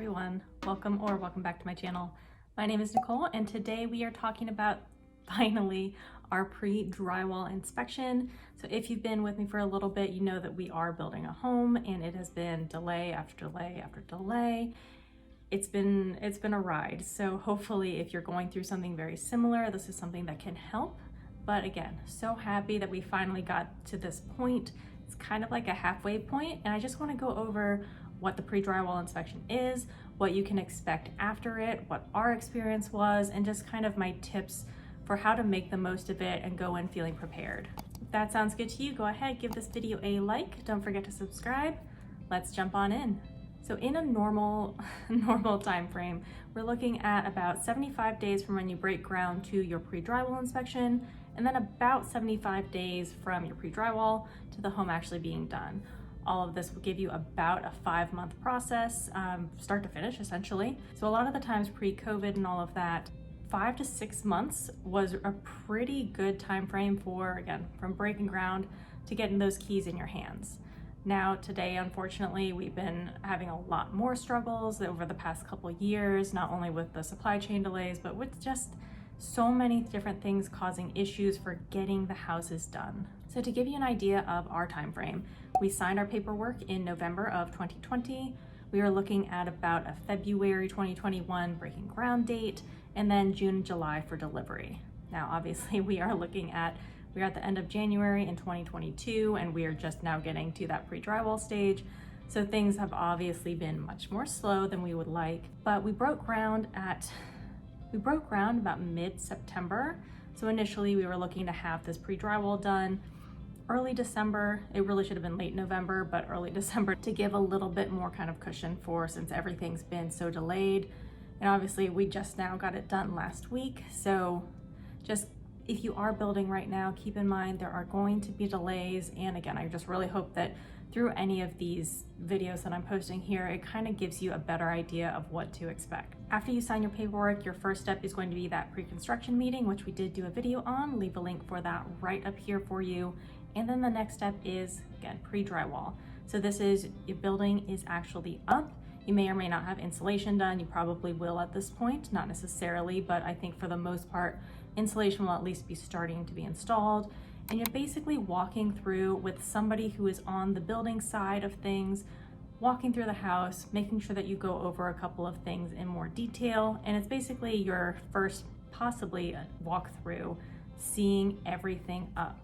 everyone. Welcome back to my channel. My name is Nicole and today we are talking about finally our pre-drywall inspection. So if you've been with me for a little bit, you know that we are building a home and it has been delay after delay after delay. It's been a ride. So hopefully if you're going through something very similar, this is something that can help. But again, so happy that we finally got to this point. It's kind of like a halfway point, and I just want to go over what the pre-drywall inspection is, what you can expect after it, what our experience was, and just kind of my tips for how to make the most of it and go in feeling prepared. If that sounds good to you, go ahead, give this video a like. Don't forget to subscribe. Let's jump on in. So in a normal time frame, we're looking at about 75 days from when you break ground to your pre-drywall inspection, and then about 75 days from your pre-drywall to the home actually being done. All of this will give you about a 5-month process, start to finish essentially. So a lot of the times pre-COVID and all of that, 5 to 6 months was a pretty good time frame for, again, from breaking ground to getting those keys in your hands. Now today, unfortunately, we've been having a lot more struggles over the past couple of years, not only with the supply chain delays, but with just so many different things causing issues for getting the houses done. So to give you an idea of our time frame, we signed our paperwork in November of 2020. We were looking at about a February 2021 breaking ground date, and then June, July for delivery. Now, obviously we are at the end of January in 2022, and we are just now getting to that pre-drywall stage. So things have obviously been much more slow than we would like, but we broke ground about mid-September. So initially we were looking to have this pre-drywall done early December. It really should have been late November, but early December to give a little bit more kind of cushion since everything's been so delayed. And obviously we just now got it done last week. So just if you are building right now, keep in mind there are going to be delays. And again, I just really hope that through any of these videos that I'm posting here, it kind of gives you a better idea of what to expect. After you sign your paperwork, your first step is going to be that pre-construction meeting, which we did do a video on. Leave a link for that right up here for you. And then the next step is, again, pre-drywall. So this is, your building is actually up. You may or may not have insulation done. You probably will at this point, not necessarily, but I think for the most part, insulation will at least be starting to be installed. And you're basically walking through with somebody who is on the building side of things, walking through the house, making sure that you go over a couple of things in more detail. And it's basically your first possibly walkthrough, seeing everything up.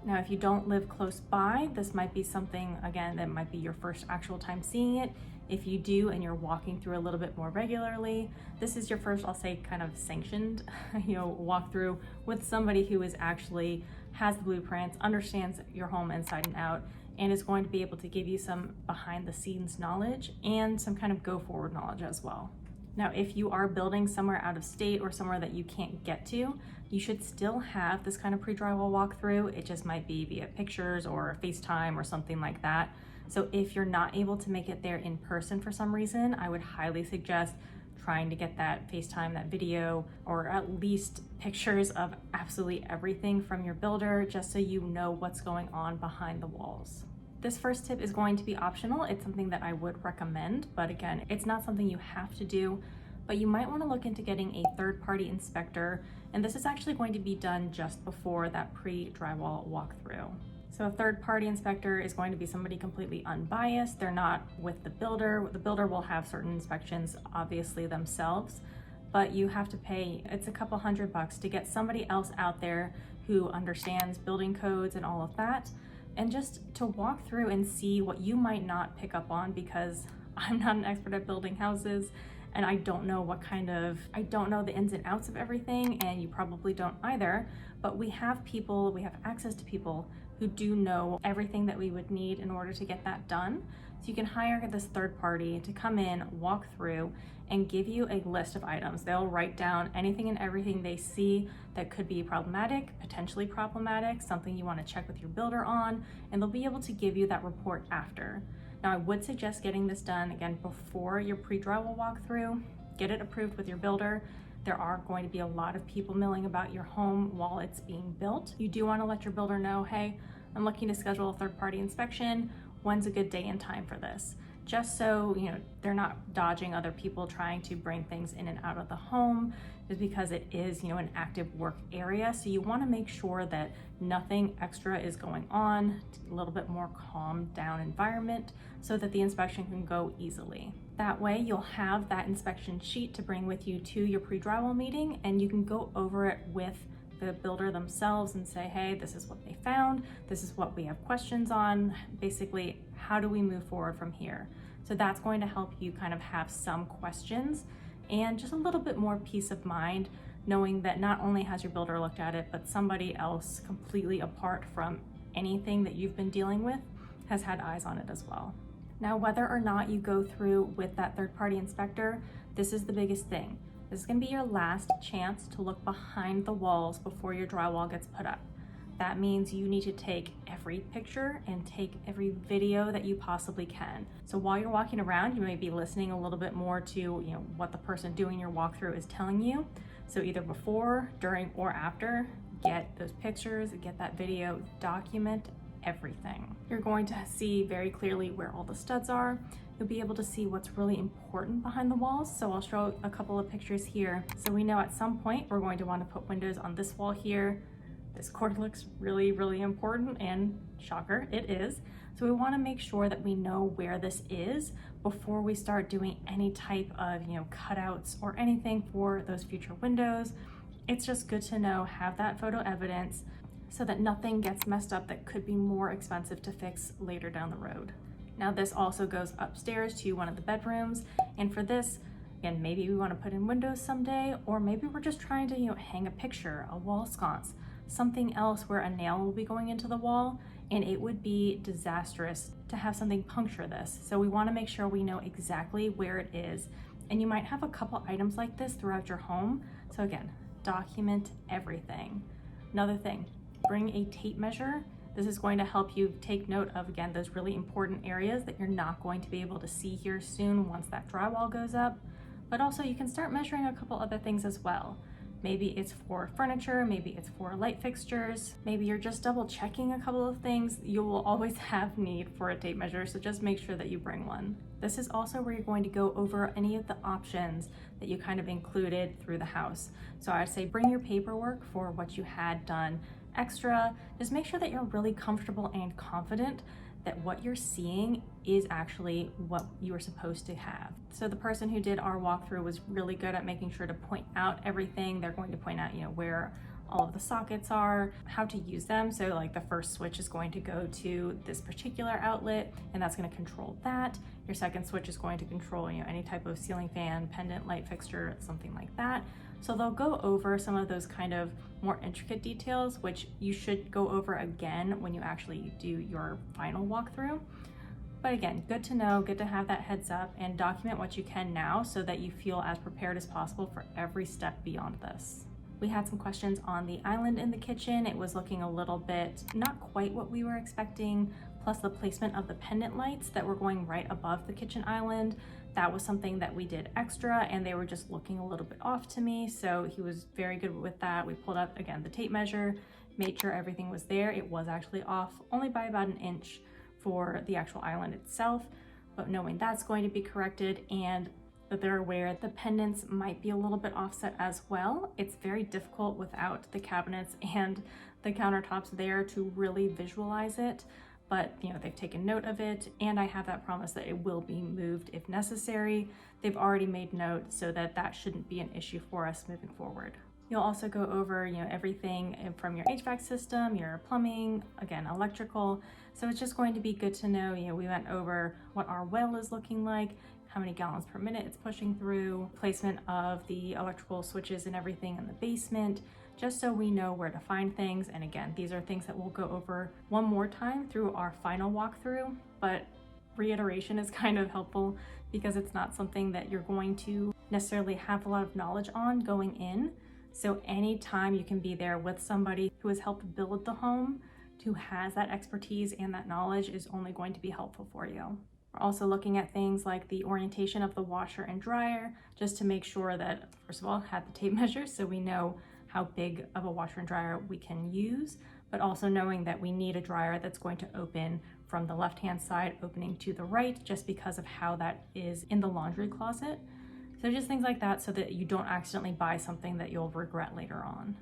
Now, if you don't live close by, this might be something, again, that might be your first actual time seeing it. If you do and you're walking through a little bit more regularly, this is your first, I'll say, kind of sanctioned, walkthrough with somebody who is actually has the blueprints, understands your home inside and out, and is going to be able to give you some behind the scenes knowledge and some kind of go forward knowledge as well. Now, if you are building somewhere out of state or somewhere that you can't get to, you should still have this kind of pre-drywall walkthrough. It just might be via pictures or FaceTime or something like that. So if you're not able to make it there in person for some reason, I would highly suggest trying to get that FaceTime, that video, or at least pictures of absolutely everything from your builder, just so you know what's going on behind the walls. This first tip is going to be optional. It's something that I would recommend, but again, it's not something you have to do, but you might want to look into getting a third-party inspector, and this is actually going to be done just before that pre-drywall walkthrough. So a third-party inspector is going to be somebody completely unbiased. They're not with the builder. The builder will have certain inspections, obviously, themselves, but you have to pay, it's a couple $100 to get somebody else out there who understands building codes and all of that, and just to walk through and see what you might not pick up on, because I'm not an expert at building houses and I don't know the ins and outs of everything, and you probably don't either, but we have access to people who do know everything that we would need in order to get that done. So you can hire this third party to come in, walk through, and give you a list of items. They'll write down anything and everything they see that could be problematic, potentially problematic, something you want to check with your builder on, and they'll be able to give you that report after. Now, I would suggest getting this done, again, before your pre-drywall walkthrough. Get it approved with your builder. There are going to be a lot of people milling about your home while it's being built. You do want to let your builder know, hey, I'm looking to schedule a third-party inspection. When's a good day and time for this? just so they're not dodging other people trying to bring things in and out of the home, just because it is an active work area. So you want to make sure that nothing extra is going on, a little bit more calmed down environment, so that the inspection can go easily. That way you'll have that inspection sheet to bring with you to your pre-drywall meeting, and you can go over it with the builder themselves and say, hey, this is what they found, this is what we have questions on, basically how do we move forward from here. So that's going to help you kind of have some questions and just a little bit more peace of mind, knowing that not only has your builder looked at it, but somebody else completely apart from anything that you've been dealing with has had eyes on it as well. Now, whether or not you go through with that third-party inspector, this is the biggest thing. This is going to be your last chance to look behind the walls before your drywall gets put up. That means you need to take every picture and take every video that you possibly can. So while you're walking around, you may be listening a little bit more to what the person doing your walkthrough is telling you. So either before, during, or after, get those pictures, get that video, document everything. You're going to see very clearly where all the studs are. You'll be able to see what's really important behind the walls. So I'll show a couple of pictures here. So we know at some point we're going to want to put windows on this wall here. This cord looks really, really important, and shocker, it is. So we want to make sure that we know where this is before we start doing any type of cutouts or anything for those future windows. It's just good to know, have that photo evidence so that nothing gets messed up that could be more expensive to fix later down the road. Now this also goes upstairs to one of the bedrooms, and for this, again, maybe we want to put in windows someday, or maybe we're just trying to hang a picture, a wall sconce, something else where a nail will be going into the wall, and it would be disastrous to have something puncture this. So we want to make sure we know exactly where it is, and you might have a couple items like this throughout your home. So again, document everything. Another thing, bring a tape measure. This is going to help you take note of, again, those really important areas that you're not going to be able to see here soon once that drywall goes up. But also you can start measuring a couple other things as well. Maybe it's for furniture, maybe it's for light fixtures, maybe you're just double checking a couple of things. You will always have need for a tape measure, so just make sure that you bring one. This is also where you're going to go over any of the options that you kind of included through the house. So I'd say bring your paperwork for what you had done extra. Just make sure that you're really comfortable and confident that what you're seeing is actually what you were supposed to have. So the person who did our walkthrough was really good at making sure to point out everything. They're going to point out, where all of the sockets are, how to use them. So like the first switch is going to go to this particular outlet, and that's going to control that. Your second switch is going to control, any type of ceiling fan, pendant light fixture, something like that. So they'll go over some of those kind of more intricate details, which you should go over again when you actually do your final walkthrough. But again, good to know, good to have that heads up, and document what you can now so that you feel as prepared as possible for every step beyond this. We had some questions on the island in the kitchen. It was looking a little bit not quite what we were expecting, plus the placement of the pendant lights that were going right above the kitchen island. That was something that we did extra, and they were just looking a little bit off to me. So he was very good with that. We pulled up, again, the tape measure, made sure everything was there. It was actually off only by about an inch for the actual island itself, but knowing that's going to be corrected and that they're aware the pendants might be a little bit offset as well. It's very difficult without the cabinets and the countertops there to really visualize it, but they've taken note of it, and I have that promise that it will be moved if necessary. They've already made note, so that shouldn't be an issue for us moving forward. You'll also go over everything from your HVAC system, your plumbing, again, electrical. So it's just going to be good to know, we went over what our well is looking like, how many gallons per minute it's pushing through, placement of the electrical switches and everything in the basement, just so we know where to find things. And again, these are things that we'll go over one more time through our final walkthrough, but reiteration is kind of helpful because it's not something that you're going to necessarily have a lot of knowledge on going in. So anytime you can be there with somebody who has helped build the home, who has that expertise and that knowledge, is only going to be helpful for you. We're also looking at things like the orientation of the washer and dryer, just to make sure that, first of all, have the tape measures so we know how big of a washer and dryer we can use, but also knowing that we need a dryer that's going to open from the left-hand side opening to the right, just because of how that is in the laundry closet. So just things like that so that you don't accidentally buy something that you'll regret later on.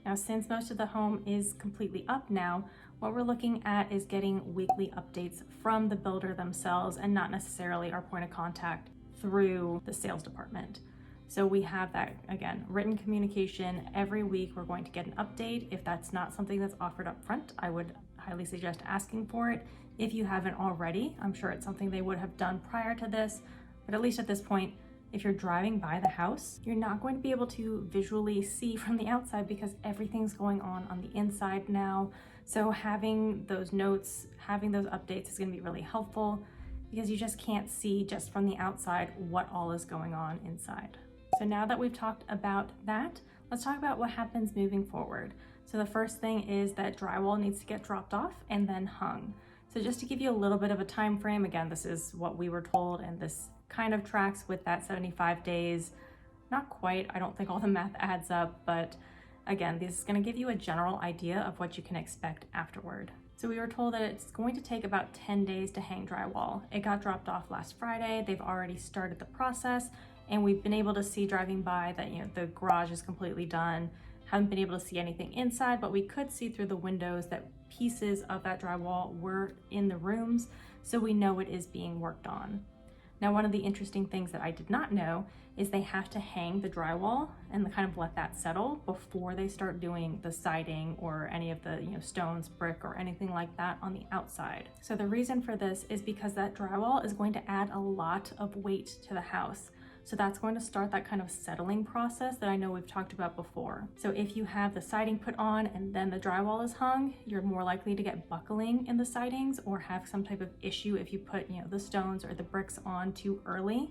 Now, since most of the home is completely up now, what we're looking at is getting weekly updates from the builder themselves and not necessarily our point of contact through the sales department. So we have that, again, written communication. Every week we're going to get an update. If that's not something that's offered up front, I would highly suggest asking for it. If you haven't already, I'm sure it's something they would have done prior to this, but at least at this point, if you're driving by the house, you're not going to be able to visually see from the outside because everything's going on the inside now. So having those notes, having those updates is going to be really helpful because you just can't see just from the outside what all is going on inside. So now that we've talked about that, let's talk about what happens moving forward. So the first thing is that drywall needs to get dropped off and then hung. So just to give you a little bit of a time frame, again, this is what we were told, and this kind of tracks with that 75 days. Not quite, I don't think all the math adds up, but again, this is going to give you a general idea of what you can expect afterward. So we were told that it's going to take about 10 days to hang drywall. It got dropped off last Friday. They've already started the process, and we've been able to see driving by that, you know, the garage is completely done. Haven't been able to see anything inside, but we could see through the windows that pieces of that drywall were in the rooms, so we know it is being worked on. Now, one of the interesting things that I did not know is they have to hang the drywall and kind of let that settle before they start doing the siding or any of the, you know, stones, brick, or anything like that on the outside. So the reason for this is because that drywall is going to add a lot of weight to the house. So that's going to start that kind of settling process that I know we've talked about before. So if you have the siding put on and then the drywall is hung, you're more likely to get buckling in the sidings or have some type of issue if you put, you know, the stones or the bricks on too early.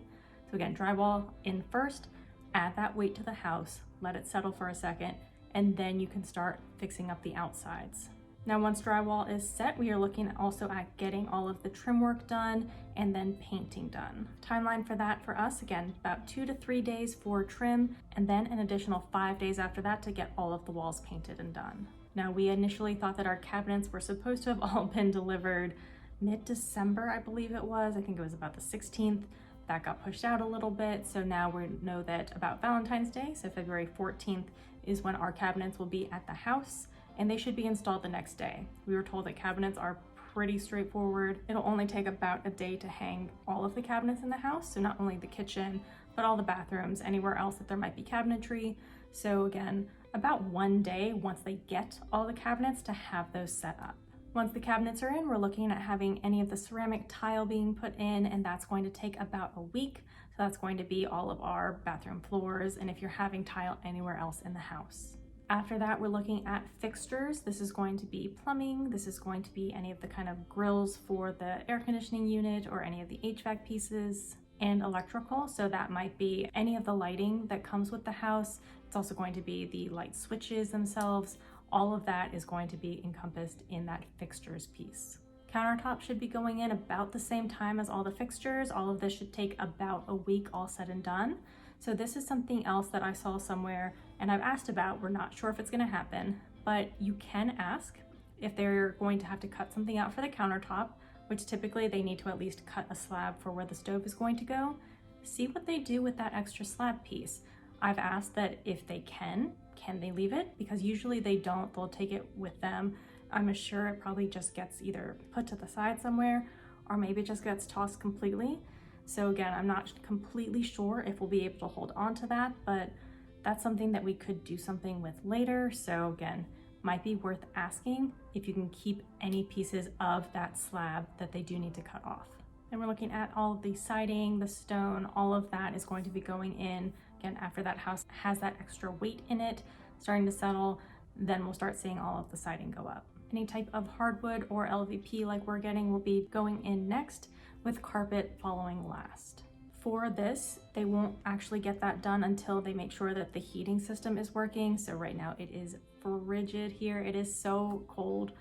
So again, drywall in first, add that weight to the house, let it settle for a second, and then you can start fixing up the outsides. Now, once drywall is set, we are looking also at getting all of the trim work done and then painting done. Timeline for that for us, again, about 2 to 3 days for trim, and then an additional 5 days after that to get all of the walls painted and done. Now, we initially thought that our cabinets were supposed to have all been delivered mid-December, I believe it was. I think it was about the 16th. That got pushed out a little bit, so now we know that about Valentine's Day, so February 14th, is when our cabinets will be at the house, and they should be installed the next day. We were told that cabinets are pretty straightforward. It'll only take about a day to hang all of the cabinets in the house, so not only the kitchen, but all the bathrooms, anywhere else that there might be cabinetry. So again, about 1 day once they get all the cabinets to have those set up. Once the cabinets are in, we're looking at having any of the ceramic tile being put in, and that's going to take about a week. So that's going to be all of our bathroom floors, and if you're having tile anywhere else in the house. After that, we're looking at fixtures. This is going to be plumbing. This is going to be any of the kind of grills for the air conditioning unit or any of the HVAC pieces, and electrical. So that might be any of the lighting that comes with the house. It's also going to be the light switches themselves. All of that is going to be encompassed in that fixtures piece. Countertop should be going in about the same time as all the fixtures. All of this should take about a week all said and done. So this is something else that I saw somewhere and I've asked about. We're not sure if it's going to happen, but you can ask if they're going to have to cut something out for the countertop, which typically they need to at least cut a slab for where the stove is going to go. See what they do with that extra slab piece. I've asked that if they can they leave it? Because usually they don't, they'll take it with them. I'm sure it probably just gets either put to the side somewhere or maybe it just gets tossed completely. So again, I'm not completely sure if we'll be able to hold on to that, but that's something that we could do something with later. So again, might be worth asking if you can keep any pieces of that slab that they do need to cut off. And we're looking at all of the siding, the stone, all of that is going to be going in. Again, after that house has that extra weight in it, starting to settle, then we'll start seeing all of the siding go up. Any type of hardwood or LVP like we're getting will be going in next, with carpet following last. For this, they won't actually get that done until they make sure that the heating system is working. So right now it is frigid here. It is so cold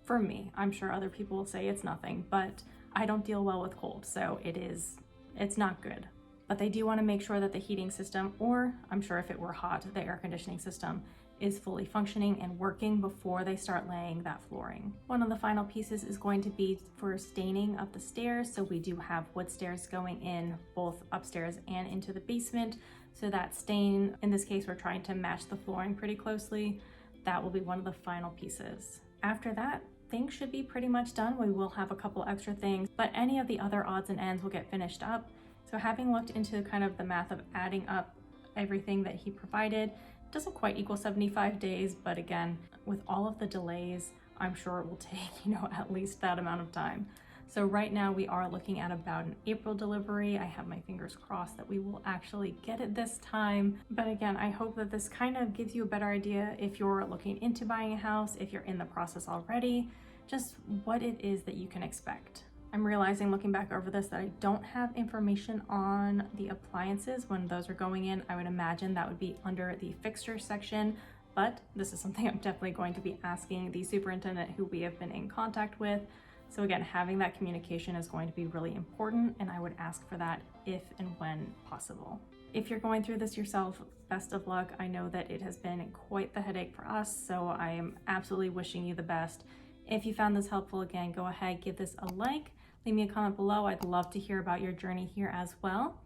for me. I'm sure other people will say it's nothing, but I don't deal well with cold, so it's not good. But they do want to make sure that the heating system, or I'm sure if it were hot, the air conditioning system is fully functioning and working before they start laying that flooring. One of the final pieces is going to be for staining of the stairs. So we do have wood stairs going in both upstairs and into the basement. So that stain, in this case, we're trying to match the flooring pretty closely. That will be one of the final pieces. After that, things should be pretty much done. We will have a couple extra things, but any of the other odds and ends will get finished up. So having looked into kind of the math of adding up everything that he provided, doesn't quite equal 75 days, but again, with all of the delays, I'm sure it will take, at least that amount of time. So right now we are looking at about an April delivery. I have my fingers crossed that we will actually get it this time. But again, I hope that this kind of gives you a better idea if you're looking into buying a house, if you're in the process already, just what it is that you can expect. I'm realizing looking back over this that I don't have information on the appliances when those are going in. I would imagine that would be under the fixture section, but this is something I'm definitely going to be asking the superintendent who we have been in contact with. So again, having that communication is going to be really important, and I would ask for that if and when possible. If you're going through this yourself, best of luck. I know that it has been quite the headache for us, so I am absolutely wishing you the best. If you found this helpful, again, go ahead, give this a like. Leave me a comment below. I'd love to hear about your journey here as well.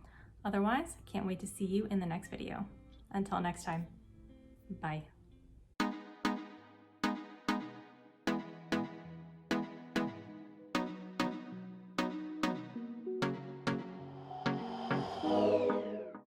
Otherwise, can't wait to see you in the next video. Until next time, bye.